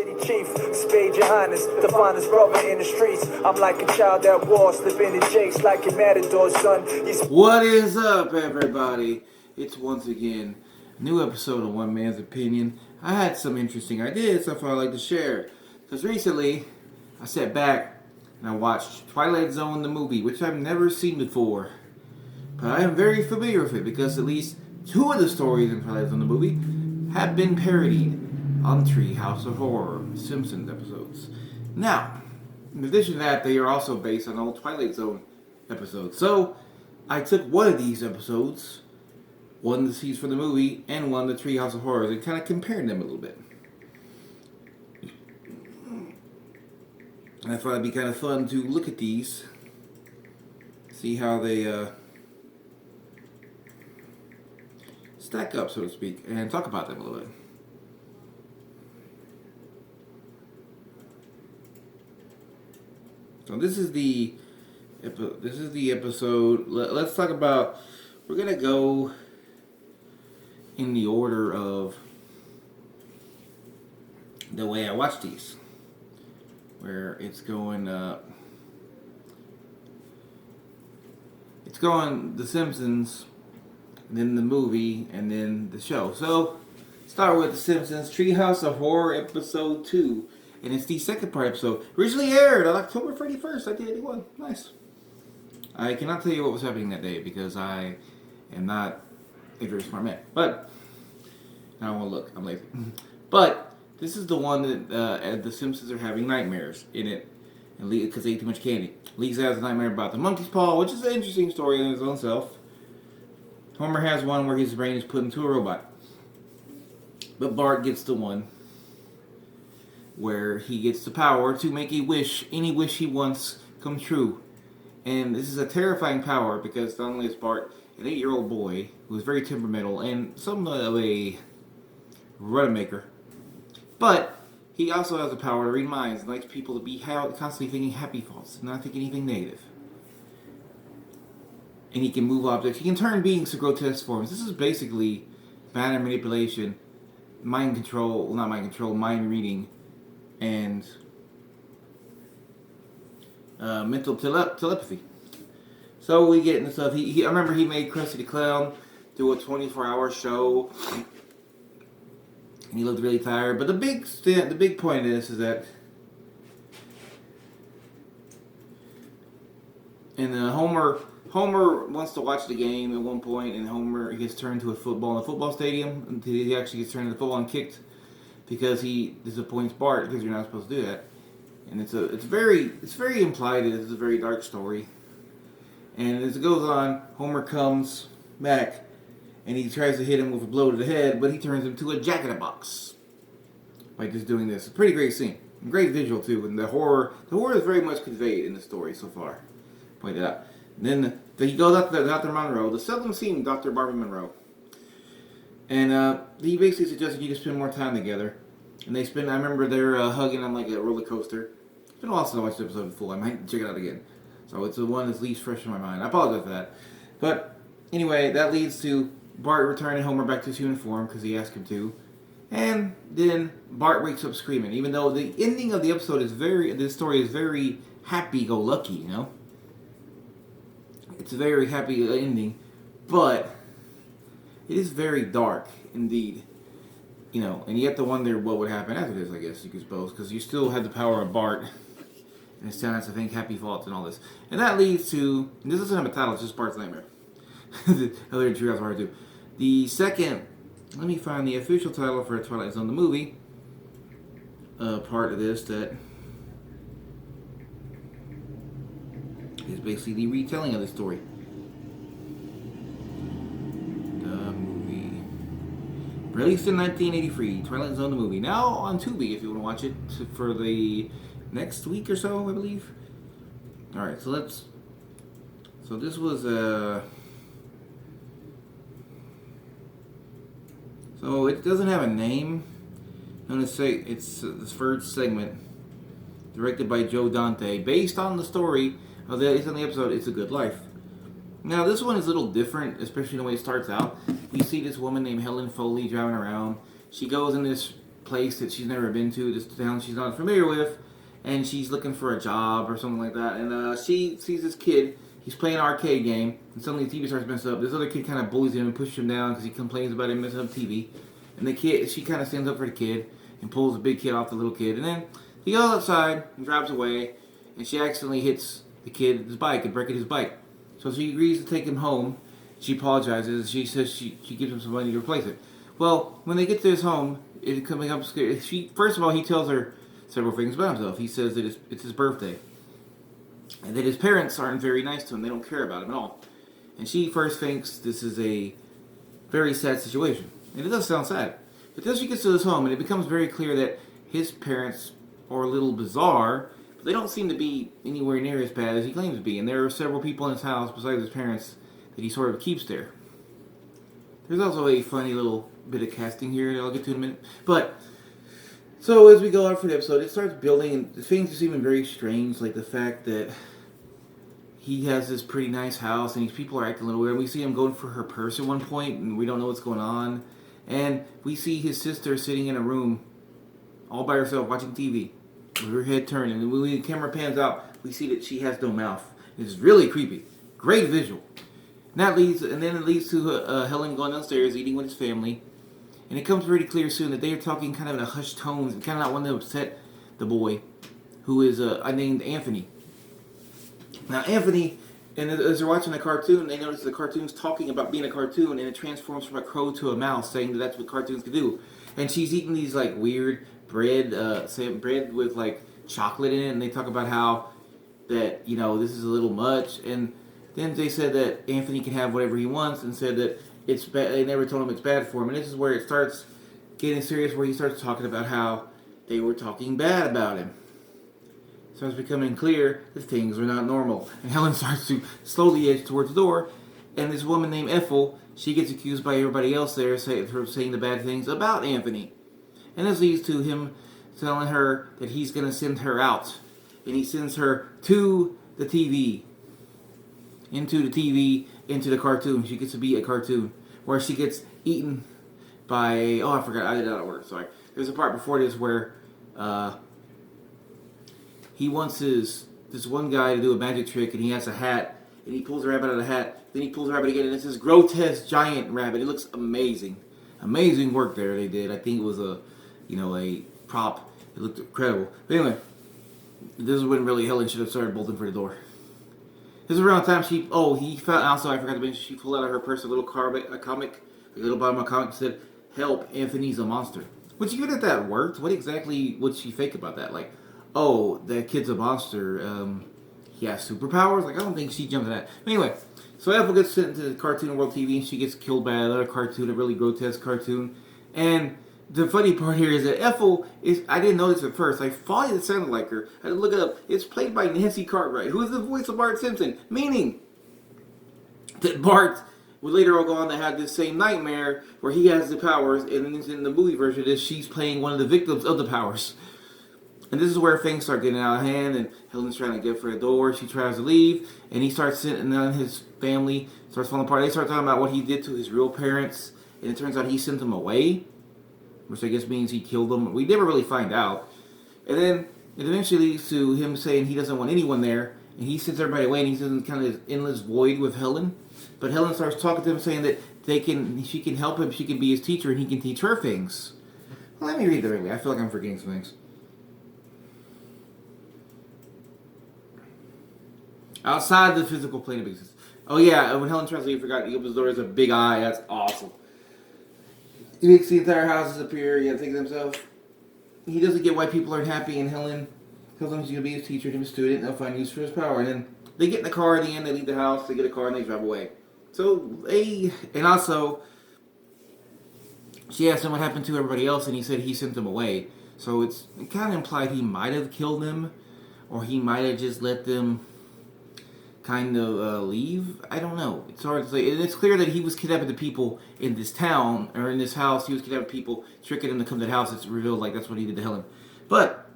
city chief, spade your highness, the finest brother in the streets. I'm like a child at war, slipping in jakes like a matador, son. What is up, everybody? It's once again a new episode of One Man's Opinion. I had some interesting ideas I thought I'd like to share. Because recently, I sat back and I watched Twilight Zone, the movie, which I've never seen before. But I am very familiar with it because at least two of the stories in Twilight Zone, the movie, have been parodied on Treehouse of Horror, Simpsons episodes. Now, in addition to that, they are also based on old Twilight Zone episodes. So, I took one of these episodes, one of the scenes from the movie, and one of the Treehouse of Horrors, and kind of compared them a little bit. And I thought it'd be kind of fun to look at these, see how they stack up, so to speak, and talk about them a little bit. So this is the episode. Let's talk about. We're gonna go in the order of the way I watch these, where it's going. It's going The Simpsons, and then the movie, and then the show. So start with The Simpsons Treehouse of Horror episode 2. And it's the second part episode. Originally aired on October 31st, 1981. Nice. I cannot tell you what was happening that day because I am not a very smart man. But, I don't want to look. I'm lazy. But, this is the one that the Simpsons are having nightmares in it. Because they ate too much candy. Lisa has a nightmare about the monkey's paw, which is an interesting story in its own self. Homer has one where his brain is put into a robot. But Bart gets the one where he gets the power to make a wish, any wish he wants, come true. And this is a terrifying power because not only is Bart an 8-year-old boy who is very temperamental and somewhat of a rudder-maker, but he also has the power to read minds and likes people to be constantly thinking happy thoughts, not thinking anything negative. And he can move objects. He can turn beings to grotesque forms. This is basically matter manipulation, mind reading, and mental telepathy. So we get into stuff. I remember he made Krusty the Clown do a 24-hour show, and he looked really tired. But the big point of this is that, and Homer wants to watch the game at one point, and Homer gets turned to a football in a football stadium. And he actually gets turned into football and kicked because he disappoints Bart because you're not supposed to do that. And it's very implied that this is a very dark story. And as it goes on, Homer comes back and he tries to hit him with a blow to the head, but he turns him to a jack-in-a-box by just doing this. It's a pretty great scene. Great visual too, and the horror is very much conveyed in the story so far. Point that out. And then he goes out to Dr. Monroe, the seldom seen Dr. Barbara Monroe. And he basically suggested you can spend more time together. And I remember they're hugging on like a roller coaster. It's been a while since I watched the episode before. I might check it out again. So it's the one that's least fresh in my mind. I apologize for that. But anyway, that leads to Bart returning Homer back to his uniform because he asked him to. And then Bart wakes up screaming. Even though the ending of the episode this story is very happy-go-lucky, you know? It's a very happy ending. But it is very dark indeed, you know, and you have to wonder what would happen after this, I guess you could suppose, because you still have the power of Bart, and it still has to think happy thoughts and all this. And that leads to, and this doesn't have a title, it's just Bart's Nightmare. The other Treehouse Horror too. The second, let me find the official title for Twilight Zone, the movie, part of this that is basically the retelling of the story. Released in 1983, Twilight Zone the movie. Now on Tubi if you want to watch it for the next week or so, I believe. Alright, so this was so it doesn't have a name. I'm going to say it's the first segment, directed by Joe Dante, based on the story of the episode It's a Good Life. Now, this one is a little different, especially the way it starts out. We see this woman named Helen Foley driving around. She goes in this place that she's never been to, this town she's not familiar with, and she's looking for a job or something like that. And she sees this kid. He's playing an arcade game, and suddenly the TV starts messing up. This other kid kind of bullies him and pushes him down because he complains about him messing up TV. And she kind of stands up for the kid and pulls the big kid off the little kid. And then he goes outside and drives away, and she accidentally hits the kid with his bike and breaking his bike. So she agrees to take him home. She apologizes. She says she gives him some money to replace it. Well, when they get to his home, it coming up scary. First of all, he tells her several things about himself. He says that it's his birthday, and that his parents aren't very nice to him. They don't care about him at all. And she first thinks this is a very sad situation. And it does sound sad. But then she gets to his home, and it becomes very clear that his parents are a little bizarre, but they don't seem to be anywhere near as bad as he claims to be. And there are several people in his house, besides his parents, that he sort of keeps there. There's also a funny little bit of casting here that I'll get to in a minute. But, so as we go on for the episode, it starts building, and the things just seem very strange, like the fact that he has this pretty nice house, and these people are acting a little weird. We see him going for her purse at one point, and we don't know what's going on. And we see his sister sitting in a room, all by herself, watching TV, with her head turned. And when the camera pans out, we see that she has no mouth. It's really creepy. Great visual. And then it leads to Helen going downstairs, eating with his family. And it comes pretty clear soon that they are talking kind of in a hushed tones, and kind of not wanting to upset the boy, who is named Anthony. Now, Anthony, and as they're watching the cartoon, they notice the cartoon's talking about being a cartoon, and it transforms from a crow to a mouse, saying that that's what cartoons can do. And she's eating these, like, weird bread with, like, chocolate in it, and they talk about how that, this is a little much. And then they said that Anthony can have whatever he wants, and said that it's bad. They never told him it's bad for him. And this is where it starts getting serious, where he starts talking about how they were talking bad about him. So it's becoming clear that things are not normal. And Helen starts to slowly edge towards the door, and this woman named Ethel, she gets accused by everybody else there for saying the bad things about Anthony. And this leads to him telling her that he's going to send her out. And he sends her to the TV. Into the cartoon. She gets to be a cartoon. Where she gets eaten by, I forgot, I did that at work, sorry. There's a part before this where he wants this one guy to do a magic trick, and he has a hat, and he pulls the rabbit out of the hat, then he pulls the rabbit again, and it's this grotesque giant rabbit. It looks amazing. Amazing work there they did. I think it was a prop. It looked incredible. But anyway, this is when really Helen should have started bolting for the door. This is around the time he found, also I forgot to mention, she pulled out of her purse a little comic, a little bottom of a comic that said, "Help, Anthony's a monster." Which, even if that worked, what exactly would she fake about that? Like, that kid's a monster, he has superpowers? Like, I don't think she jumped at that. But anyway, so Ethel gets sent into the Cartoon World TV, and she gets killed by another cartoon, a really grotesque cartoon. And the funny part here is that Ethel I didn't notice at first, I thought it sounded like her. I had to look it up. It's played by Nancy Cartwright, who is the voice of Bart Simpson, meaning that Bart would later go on to have this same nightmare where he has the powers, and then in the movie version of this, she's playing one of the victims of the powers. And this is where things start getting out of hand, and Helen's trying to get for the door. She tries to leave, and he starts sitting on his family, starts falling apart. They start talking about what he did to his real parents, and it turns out he sent them away, which I guess means he killed them. We never really find out. And then it eventually leads to him saying he doesn't want anyone there, and he sends everybody away, and he's in kind of this endless void with Helen. But Helen starts talking to him, saying that she can help him, she can be his teacher, and he can teach her things. Well, let me read that right away. I feel like I'm forgetting some things. Outside the physical plane of existence. Oh yeah, when Helen tries to leave, forgot he opens the door, there's a big eye. That's awesome. He makes the entire house disappear. You gotta think to himself. He doesn't get why people aren't happy, and Helen tells him she's gonna be his teacher, him a student, and they'll find use for his power. And then they get in the car at the end, they leave the house, they get a car, and they drive away. And also, she asked him what happened to everybody else, and he said he sent them away. So it kind of implied he might have killed them, or he might have just let them kind of leave. I don't know. It's hard to say. And it's clear that he was kidnapping the people in this town, or in this house. He was kidnapping people, tricking them to come to the house. It's revealed like that's what he did to Helen. But,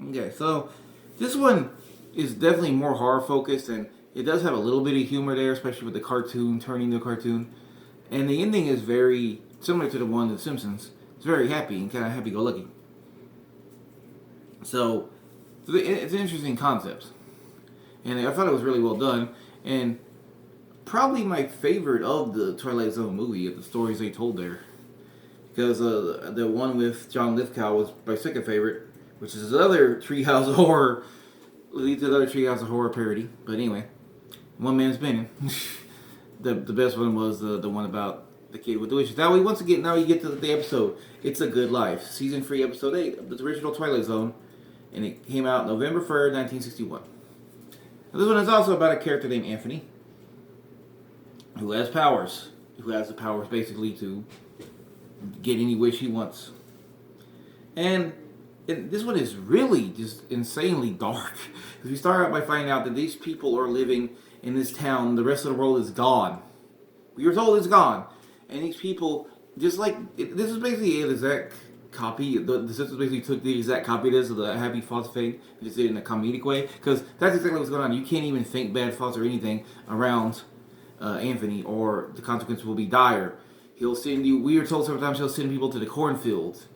okay, so this one is definitely more horror focused, and it does have a little bit of humor there, especially with the cartoon turning to a cartoon. And the ending is very similar to the one in The Simpsons. He's very happy and kind of happy-go-lucky. So it's an interesting concept, and I thought it was really well done. And probably my favorite of the Twilight Zone movie, of the stories they told there, because the one with John Lithgow was my second favorite, which is another Treehouse horror, leads to another Treehouse horror parody. But anyway, one man's opinion. the best one was the one about the kid with the wishes. Now you get to the episode. It's a Good Life, season 3, episode 8 of the original Twilight Zone, and it came out November 3rd, 1961. Now, this one is also about a character named Anthony, who has powers. Who has the powers basically to get any wish he wants. And this one is really just insanely dark. Because we start out by finding out that these people are living in this town. The rest of the world is gone. We were told it's gone. And these people, just like, this is basically an exact copy. The sisters basically took the exact copy of this, of the Happy Thoughts thing, and just did it in a comedic way. Because that's exactly what's going on. You can't even think bad thoughts or anything around Anthony, or the consequences will be dire. He'll send you, we are told sometimes he'll send people to the cornfields.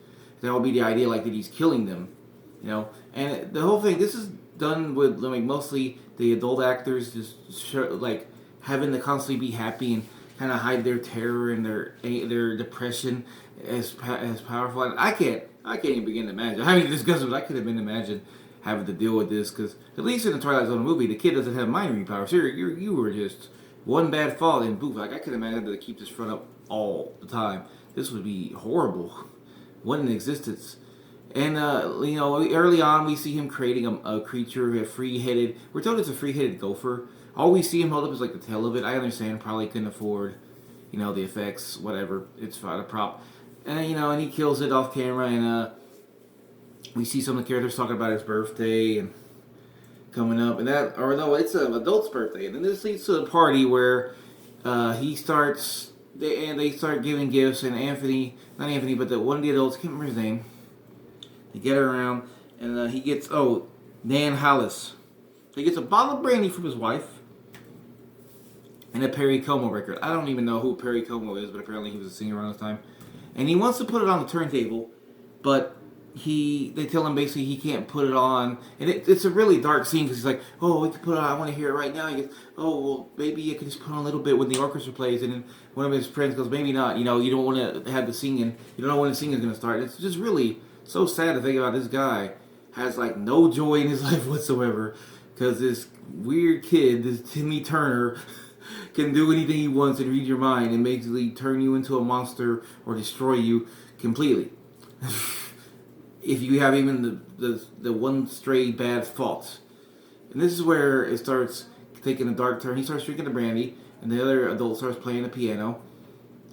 That will be the idea, like, that he's killing them. You know? And the whole thing, this is done with, like, mostly the adult actors just, like, having to constantly be happy and kind of hide their terror and their depression as powerful. And I can't even begin to imagine. I haven't discussed it, but I couldn't even imagine having to deal with this. Because, at least in the Twilight Zone movie, the kid doesn't have mind reading powers. Here, you were just one bad thought and poof. Like, I could imagine having to keep this front up all the time. This would be horrible. One in existence. And, you know, early on we see him creating a creature, a free-headed, we're told it's a free-headed gopher. All we see him hold up is like the tail of it. I understand, probably couldn't afford, you know, the effects, whatever. It's fine, a prop. And, you know, and he kills it off camera, and we see some of the characters talking about his birthday and coming up. And that, or no, it's an adult's birthday. And then this leads to a party where they start giving gifts, and not Anthony, but one of the adults, I can't remember his name, they get around, and he gets, Dan Hollis. He gets a bottle of brandy from his wife, and a Perry Como record. I don't even know who Perry Como is, but apparently he was a singer around this time. And he wants to put it on the turntable, but they tell him basically he can't put it on. And it's a really dark scene because he's like, oh, we can put it on, I want to hear it right now. He goes, oh, well, maybe you can just put on a little bit when the orchestra plays. And then one of his friends goes, maybe not. You know, you don't want to have the singing. You don't know when the singing is going to start. It's just really so sad to think about. This guy has like no joy in his life whatsoever because this weird kid, this Timmy Turner, can do anything he wants and read your mind and basically turn you into a monster or destroy you completely. If you have even the one stray bad thought. And this is where it starts taking a dark turn. He starts drinking the brandy, and the other adult starts playing the piano.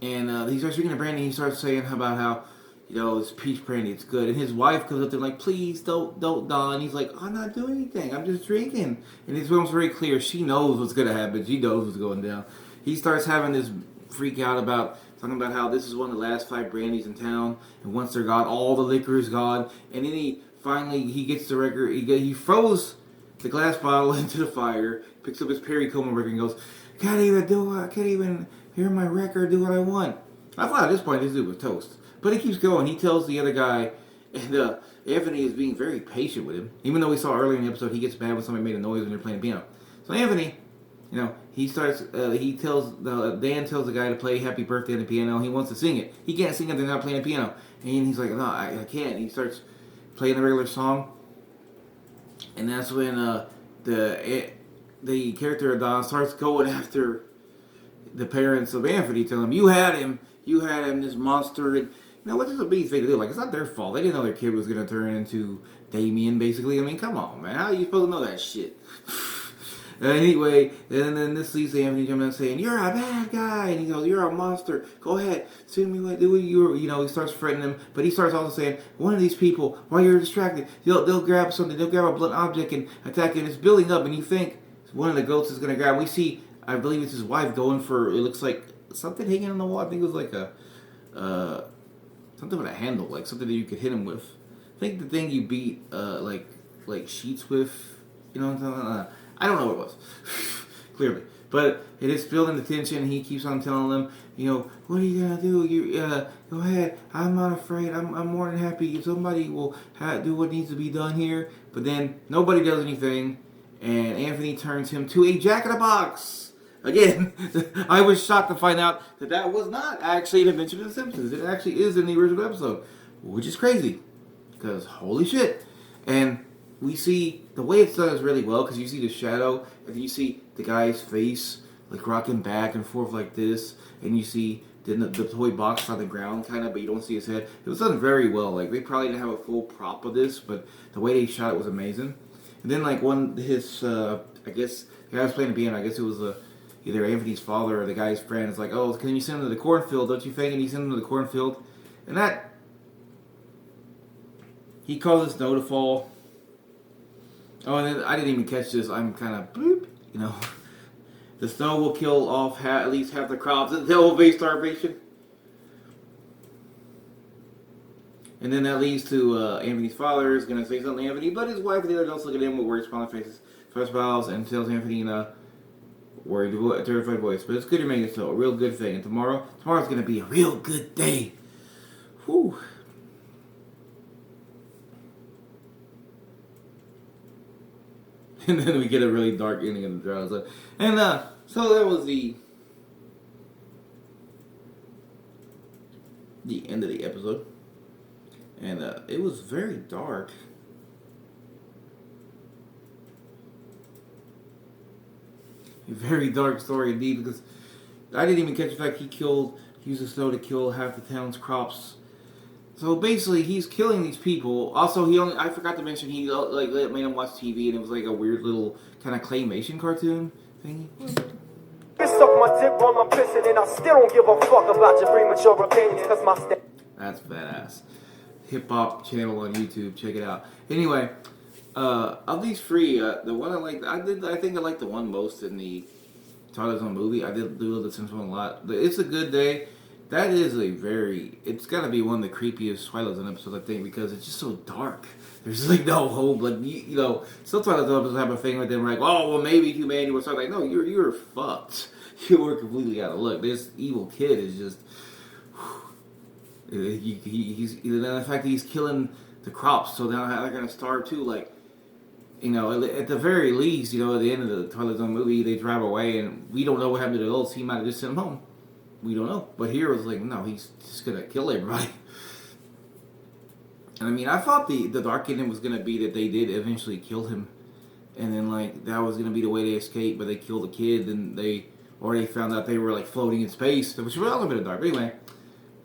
And he starts drinking the brandy, and he starts saying about how, you know, it's peach brandy, it's good. And his wife comes up there like, please, don't, Don. He's like, I'm not doing anything, I'm just drinking. And his mom's very clear, she knows what's going to happen, she knows what's going down. He starts having this freak out about, talking about how this is one of the last 5 brandies in town, and once they're gone, all the liquor is gone. And then he gets the record, he throws the glass bottle into the fire, picks up his Perry Como record and goes, can't even hear my record, do what I want. I thought at this point this dude was toast. But he keeps going. He tells the other guy, and Anthony is being very patient with him. Even though we saw earlier in the episode, he gets mad when somebody made a noise when they're playing the piano. So Anthony, you know, Dan tells the guy to play Happy Birthday on the piano. He wants to sing it. He can't sing it, they're not playing the piano. And he's like, no, I can't. And he starts playing the regular song. And that's when the character of Don starts going after the parents of Anthony, telling him, you had him, this monster. And, you know, what's this a big thing to do? Like, it's not their fault. They didn't know their kid was going to turn into Damien, basically. I mean, come on, man. How are you supposed to know that shit? Anyway, and then this leads to Anthony coming out saying, you're a bad guy. And he goes, you're a monster. Go ahead. Send me what do you. You know, he starts threatening him. But he starts also saying, one of these people, while you're distracted, they'll grab something. They'll grab a blunt object and attack you. And it's building up. And you think one of the goats is going to grab. We see, I believe it's his wife going for, it looks like something hanging on the wall. I think it was like something with a handle, like something that you could hit him with. I think the thing you beat like sheets with, you know what I'm talking about? I don't know what it was, clearly. But it is building the tension, and he keeps on telling them, you know, what are you gonna do? You go ahead. I'm not afraid. I'm more than happy. Somebody will do what needs to be done here. But then nobody does anything, and Anthony turns him to a Jack-in-a-Box. Again, I was shocked to find out that that was not actually an invention of The Simpsons. It actually is in the original episode, which is crazy, because holy shit. And we see the way it's done is really well, because you see the shadow, and you see the guy's face like rocking back and forth like this, and you see the toy box on the ground kind of, but you don't see his head. It was done very well. Like, they probably didn't have a full prop of this, but the way they shot it was amazing. And then like I guess the guy was playing the piano. I guess it was either Anthony's father or the guy's friend. It's like, oh, can you send him to the cornfield? Don't you think? And he sent him to the cornfield, and that he causes snow to fall. Oh, and then I didn't even catch this. I'm kind of bloop, you know. The snow will kill off at least half the crops until will face starvation. And then that leads to Anthony's father is going to say something to Anthony, but his wife and the other adults look at him with worried smiling faces, first smiles, and tells Anthony in a worried, terrified voice. But it's good to make it so, a real good thing. And tomorrow's going to be a real good day. Whew. And then we get a really dark ending of the drama. And so that was the end of the episode. And it was very dark. A very dark story indeed, because I didn't even catch the fact he used the snow to kill half the town's crops. So basically, he's killing these people. Also, I forgot to mention, he like made him watch TV, and it was like a weird little kind of claymation cartoon thingy. Suck my dick while I'm pissing, and I still don't give a fuck about your premature opinions, cause my That's badass. Hip hop channel on YouTube, check it out. Anyway, of these three, the one I think I liked the one most in the Twilight Zone movie. I did do the Simpsons one a lot. It's a Good Day. That is it's gotta be one of the creepiest Twilight Zone episodes, I think, because it's just so dark. There's like no hope. Like, you know, some Twilight Zone episodes have a thing with them like, oh, well, maybe humanity was something. Like, no, you're fucked. You were completely out of luck. This evil kid is just, he's the fact that he's killing the crops, so now they're gonna starve too. Like, you know, at the very least, you know, at the end of the Twilight Zone movie, they drive away, and we don't know what happened to the adults. He might have just sent them home. We don't know. But here it was like, no, he's just gonna kill everybody. And I mean, I thought the dark ending was gonna be that they did eventually kill him, and then like that was gonna be the way they escaped, but they killed the kid, and they found out they were like floating in space, which was a little bit of dark. But anyway,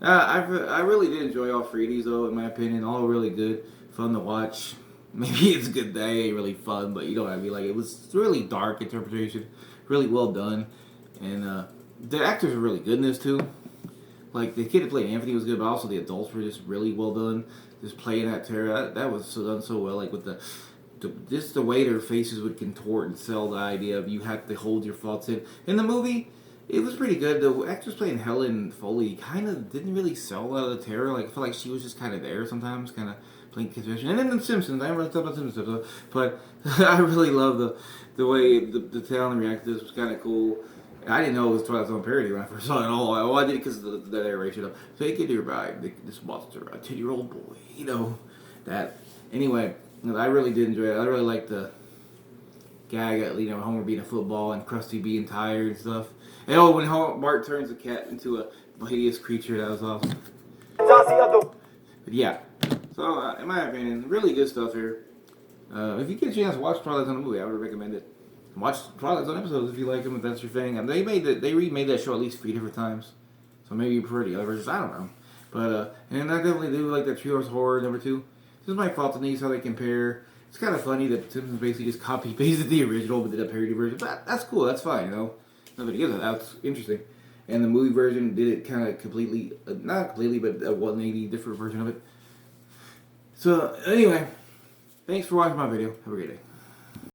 I really did enjoy all three of these, though, in my opinion. All really good, fun to watch. Maybe it's a good day, ain't really fun, but you know what I mean. Like, it was really dark interpretation, really well done, and the actors are really good in this too. Like, the kid that played Anthony was good, but also the adults were just really well done. Just playing that terror, that was done so well. Like, with just the way their faces would contort and sell the idea of you have to hold your thoughts in. In the movie, it was pretty good. The actress playing Helen Foley kind of didn't really sell a lot of the terror. Like, I feel like she was just kind of there sometimes, kind of playing confession. And then The Simpsons, I haven't really talked about The Simpsons, but I really love the way the town reacted to this. Was kind of cool. I didn't know it was Twilight Zone parody when I first saw it at all. Well, I did it because of the narration of, take it here by this monster, a 10-year-old boy. You know, that. Anyway, I really did enjoy it. I really liked the gag at, you know, Homer being a football and Krusty being tired and stuff. And oh, when Bart turns the cat into a hideous creature, that was awesome. But yeah, so in my opinion, really good stuff here. If you get a chance to watch Twilight Zone movie, I would recommend it. Watch Twilight Zone episodes if you like them, if that's your thing. And they remade that show at least 3 different times, so maybe you prefer the other versions. I don't know, but and I definitely do like that Treehouse Horror #2. This is my thoughts on these, how they compare. It's kind of funny that Simpsons basically just copy pasted the original but did a parody version. But that's cool. That's fine. You know, nobody gives it. That's interesting. And the movie version did it kind of completely, not completely, but a 180 different version of it. So anyway, thanks for watching my video. Have a great day.